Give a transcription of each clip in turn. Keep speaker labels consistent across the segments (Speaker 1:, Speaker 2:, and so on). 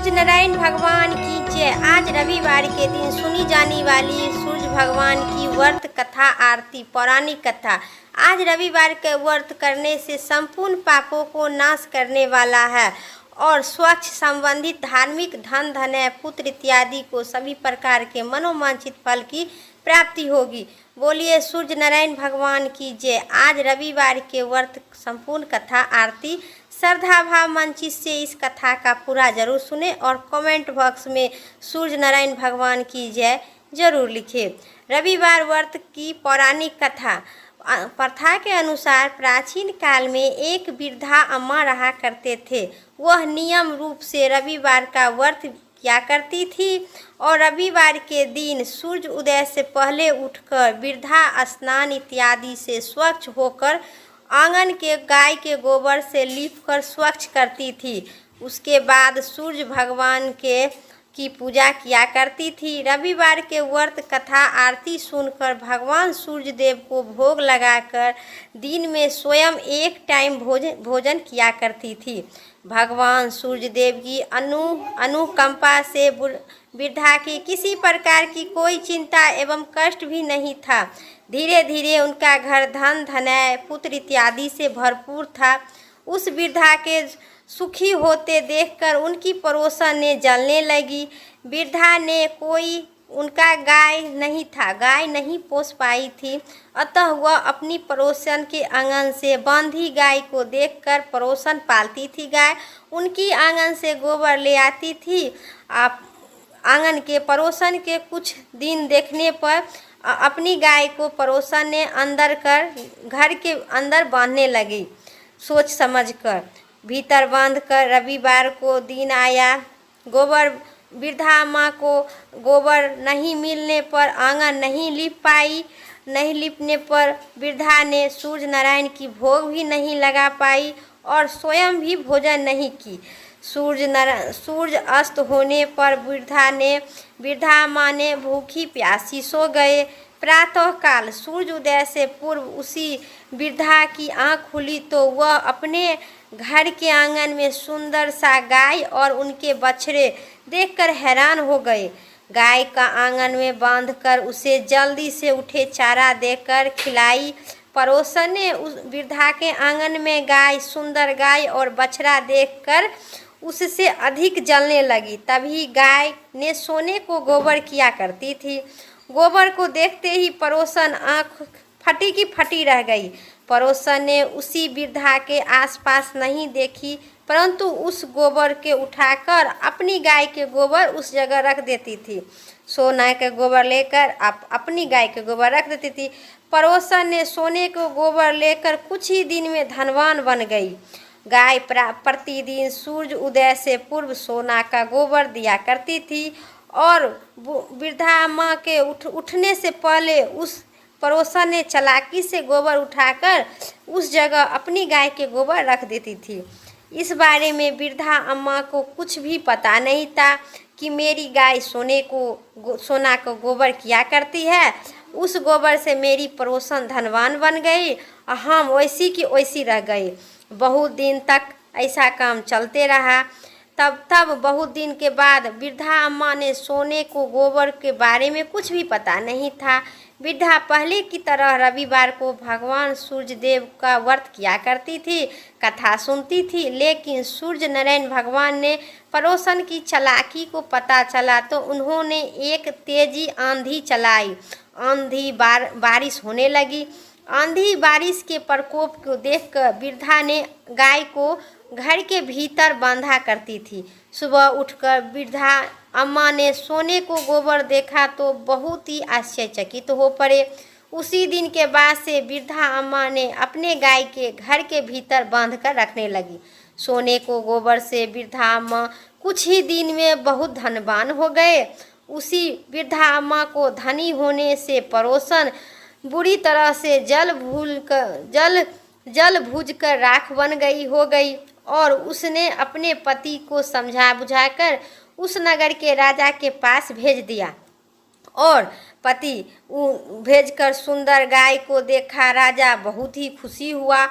Speaker 1: सूर्य नारायण भगवान की जय। आज रविवार के दिन सुनी जाने वाली सूर्य भगवान की व्रत कथा आरती पौराणिक कथा। आज रविवार के व्रत करने से संपूर्ण पापों को नाश करने वाला है और स्वच्छ संबंधित धार्मिक धन धन पुत्र इत्यादि को सभी प्रकार के मनोवांछित फल की प्राप्ति होगी। बोलिए सूर्य नारायण भगवान की जय। आज रविवार के व्रत संपूर्ण कथा आरती श्रद्धा भाव मंचित से इस कथा का पूरा जरूर सुने और कमेंट बॉक्स में सूर्य नारायण भगवान की जय जरूर लिखें। रविवार व्रत की पौराणिक कथा। प्रथा के अनुसार प्राचीन काल में एक वृद्धा अम्मा रहा करते थे। वह नियम रूप से रविवार का व्रत किया करती थी और रविवार के दिन सूर्य उदय से पहले उठकर वृद्धा स्नान इत्यादि से स्वच्छ होकर आंगन के गाय के गोबर से लीपकर स्वच्छ करती थी। उसके बाद सूर्य भगवान की पूजा किया करती थी। रविवार के व्रत कथा आरती सुनकर भगवान सूर्य देव को भोग लगाकर दिन में स्वयं एक टाइम भोजन किया करती थी। भगवान सूर्य देव की अनुकंपा से वृद्धा की किसी प्रकार की कोई चिंता एवं कष्ट भी नहीं था। धीरे धीरे उनका घर धन धनय पुत्र इत्यादि से भरपूर था। उस वृद्धा के सुखी होते देखकर उनकी पड़ोसन ने जलने लगी। वृद्धा ने कोई उनका गाय नहीं पोस पाई थी, अतः वह अपनी पड़ोसन के आंगन से बांधी गाय को देखकर पड़ोसन पालती थी गाय उनकी आंगन से गोबर ले आती थी। आंगन के पड़ोसन के कुछ दिन देखने पर अपनी गाय को पड़ोसन ने घर के अंदर बांधने लगी। सोच समझकर भीतर बांधकर वरविवार को दिन आया। वृद्धा माँ को गोबर नहीं मिलने पर आंगन नहीं लिपने पर वृद्धा ने सूर्य नारायण की भोग भी नहीं लगा पाई और स्वयं भी भोजन नहीं की। सूर्य अस्त होने पर वृद्धा माँ ने भूखी प्यासी सो गए। प्रातः काल सूर्य उदय से पूर्व उसी वृद्धा की आंख खुली तो वह अपने घर के आंगन में सुंदर सा गाय और उनके बछड़े देखकर हैरान हो गए। गाय का आंगन में बांधकर उसे जल्दी से उठे चारा देकर खिलाई। पड़ोसन ने उस वृद्धा के आंगन में सुंदर गाय और बछड़ा देखकर उससे अधिक जलने लगी। तभी गाय ने सोने को गोबर किया करती थी। गोबर को देखते ही पड़ोसन आँख फटी की फटी रह गई। पड़ोसन ने उसी वृद्धा के आसपास नहीं देखी, परंतु उस गोबर के उठाकर अपनी गाय के गोबर उस जगह रख देती थी। सोना के गोबर लेकर अपनी गाय के गोबर रख देती थी। पड़ोसन ने सोने को गोबर लेकर कुछ ही दिन में धनवान बन गई। गाय प्रतिदिन सूर्य उदय से पूर्व सोना का गोबर दिया करती थी और वृद्धा माँ के उठने से पहले उस पड़ोसन ने चालाकी से गोबर उठाकर उस जगह अपनी गाय के गोबर रख देती थी। इस बारे में वृद्धा अम्मा को कुछ भी पता नहीं था कि मेरी गाय सोना को गोबर किया करती है। उस गोबर से मेरी पड़ोसन धनवान बन गई और हम वैसी की वैसी रह गई। बहुत दिन तक ऐसा काम चलते रहा। तब बहुत दिन के बाद वृद्धा अम्मा ने सोने को गोबर के बारे में कुछ भी पता नहीं था। वृद्धा पहले की तरह रविवार को भगवान सूर्य देव का व्रत किया करती थी, कथा सुनती थी। लेकिन सूर्य नारायण भगवान ने पड़ोसन की चालाकी को पता चला तो उन्होंने एक तेजी आंधी चलाई। आंधी बारिश होने लगी। आंधी बारिश के प्रकोप को देखकर वृद्धा ने गाय को घर के भीतर बांधा करती थी। सुबह उठकर वृद्धा अम्मा ने सोने को गोबर देखा तो बहुत ही आश्चर्यचकित हो पड़े। उसी दिन के बाद से वृद्धा अम्मा ने अपने गाय के घर के भीतर बांधकर रखने लगी। सोने को गोबर से वृद्धा अम्मा कुछ ही दिन में बहुत धनवान हो गए। उसी वृद्धा अम्मा को धनी होने से पड़ोसन बुरी तरह से जल भूज कर राख हो गई और उसने अपने पति को समझा बुझाकर उस नगर के राजा के पास भेज दिया और पति भेजकर सुंदर गाय को देखा। राजा बहुत ही खुशी हुआ।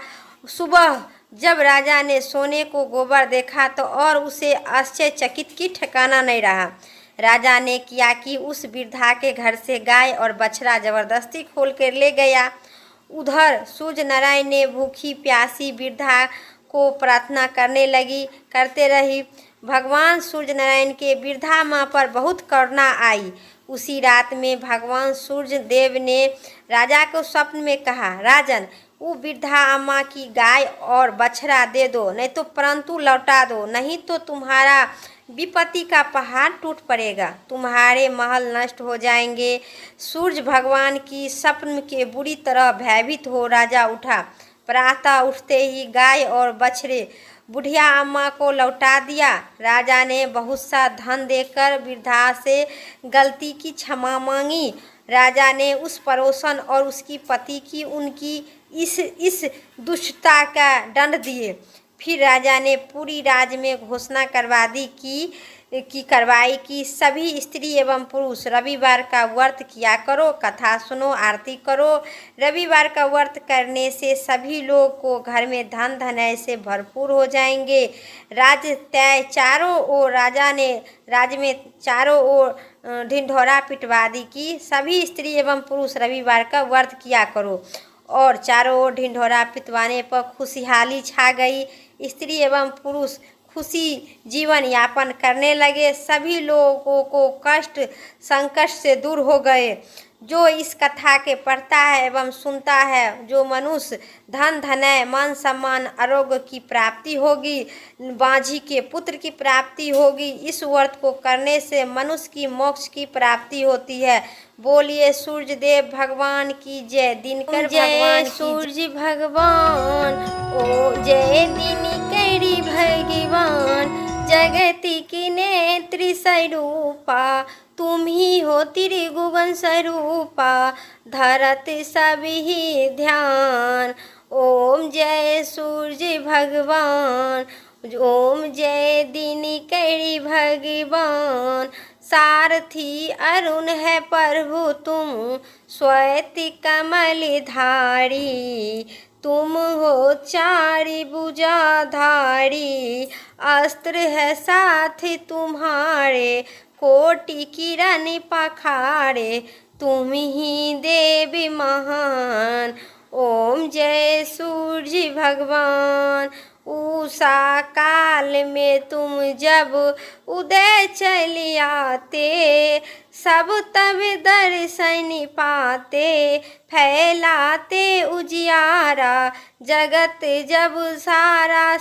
Speaker 1: सुबह जब राजा ने सोने को गोबर देखा तो और उसे आश्चर्यचकित की ठिकाना नहीं रहा। राजा ने किया कि उस वृद्धा के घर से गाय और बछड़ा जबरदस्ती खोल कर ले गया। उधर सूर्य नारायण ने भूखी प्यासी वृद्धा को प्रार्थना करते रही। भगवान सूर्य नारायण के वृद्धा माँ पर बहुत करुणा आई। उसी रात में भगवान सूर्य देव ने राजा को स्वप्न में कहा, राजन, वो वृद्धा अम्मा की गाय और बछड़ा दे दो, नहीं तो परंतु लौटा दो, नहीं तो तुम्हारा विपत्ति का पहाड़ टूट पड़ेगा, तुम्हारे महल नष्ट हो जाएंगे। सूर्य भगवान की स्वप्न के बुरी तरह भयभीत हो राजा उठा। प्रातः उठते ही गाय और बछड़े बुढ़िया अम्मा को लौटा दिया। राजा ने बहुत सा धन देकर वृद्धा से गलती की क्षमा मांगी। राजा ने उस पड़ोसन और उसकी पति की उनकी इस दुष्टता का दंड दिए। फिर राजा ने पूरी राज्य में घोषणा करवाई कि सभी स्त्री एवं पुरुष रविवार का व्रत किया करो, कथा सुनो, आरती करो। रविवार का व्रत करने से सभी लोग को घर में धन धनय से भरपूर हो जाएंगे। राजा ने राज्य में चारों ओर ढिंढोरा पिटवा दी कि सभी स्त्री एवं पुरुष रविवार का व्रत किया करो। और चारों ओर ढिंढोरा पिटवाने पर खुशहाली छा गई। स्त्री एवं पुरुष खुशी जीवन यापन करने लगे। सभी लोगों को कष्ट संकट से दूर हो गए। जो इस कथा के पढ़ता है एवं सुनता है, जो मनुष्य धन धनय मान सम्मान आरोग्य की प्राप्ति होगी, बांझी के पुत्र की प्राप्ति होगी। इस व्रत को करने से मनुष्य की मोक्ष की प्राप्ति होती है। बोलिए सूर्य देव भगवान की जय। दिनकर भगवान सूर्य भगवान, ओ जय दिनकरी भगवान। जगति की नेत्री स्वरूपा, तुम ही हो त्रिगुण स्वरूपा, धरत सभी ध्यान। ओम जय सूर्य भगवान, ओम जय दिनकरी भगवान। सारथी अरुण है प्रभु तुम, श्वेत कमल धारी। तुम हो चारि भुजाधारी, अस्त्र है साथ तुम्हारे, कोटि किरण पखारे। तुम ही देवी महान। ओम जय सूर्य भगवान। उषा काल में तुम जब उदय चले आते, सब तब दर्शन पाते, फैलाते उजियारा। जगत जब सारा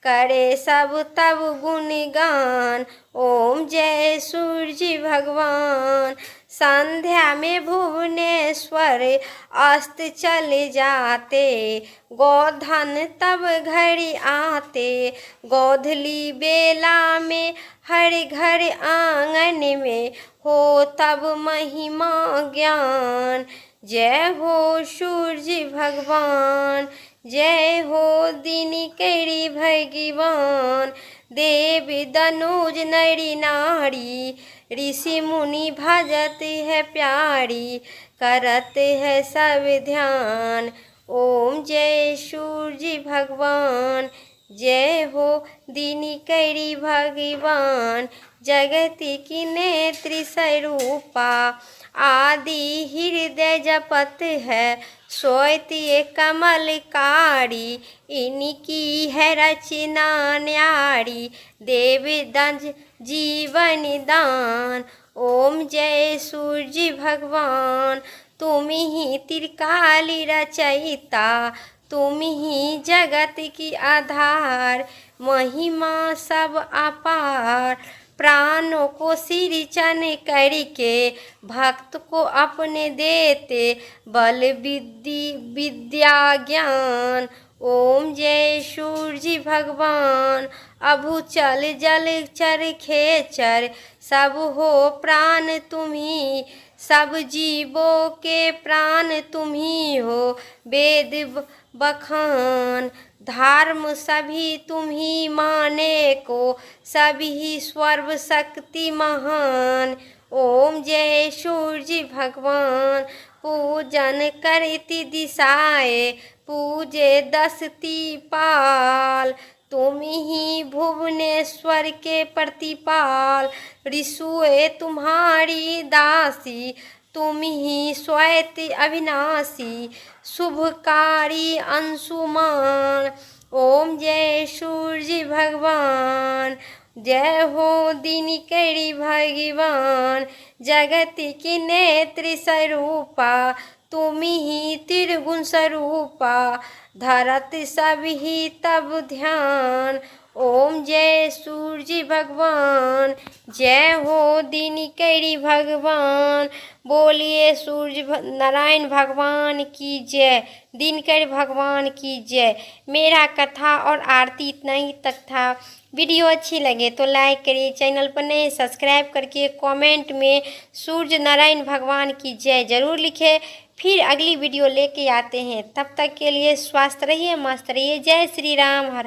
Speaker 1: करे सब तब गुणगान। ओम जय सूर्य भगवान। संध्या में भुवनेश्वर अस्त चले जाते, गोधन तब घड़ी आते। गोधली बेला में हर घर आंगन में हो तब महिमा ज्ञान। जय हो सूर्य भगवान, जय हो दिनकरी भगवान। देवी दनुज नरी नारी, ऋषि मुनि भजत है प्यारी, करत है सब ध्यान। ओम जय सूर्य भगवान, जय हो दिनकरी भगवान। जगति की नेत्री स्वरूपा, आदि हृदय जपत है, श्वेत कमलकारी। इनकी है रचना न्यारी, देवी दंज जीवन दान। ओम जय सूर्य भगवान, तुम ही त्रिकाली रचयिता, तुम ही जगत की आधार। महिमा सब अपार, प्राणों को सिंचन करके भक्त को अपने देते, बल विद्या ज्ञान। ओम जय सूर्य भगवान। अभूचल जल चर खेचर, सब हो प्राण तुम्ही, सब जीवों के प्राण तुम्ही हो। वेद बखान धर्म सभी तुम्ही माने को, सभी सर्व शक्ति महान। ओम जय सूर्य भगवान। पूजन करती दिशाए पूजे 10 पाल। तुम ही भुवनेश्वर के प्रतिपाल ऋषुए तुम्हारी दासी। तुम ही श्वेत अविनाशी शुभकारी अंशुमान। ओम जय सूर्य भगवान जय हो दिनकरी भगवान। जगत की नेत्र स्वरूपा तुम ही त्रिगुण स्वरूपा। धरत सब ही तब ध्यान। ओम जय सूर्य भगवान जय हो दिनकरी भगवान। बोलिए सूर्य नारायण भगवान की जय, दिनकर भगवान की जय। मेरा कथा और आरती इतना ही तक था। वीडियो अच्छी लगे तो लाइक करिए, चैनल पर नए सब्सक्राइब करके कमेंट में सूर्य नारायण भगवान की जय जरूर लिखें। फिर अगली वीडियो लेके आते हैं, तब तक के लिए स्वस्थ रहिए, मस्त रहिए। जय श्री राम। हर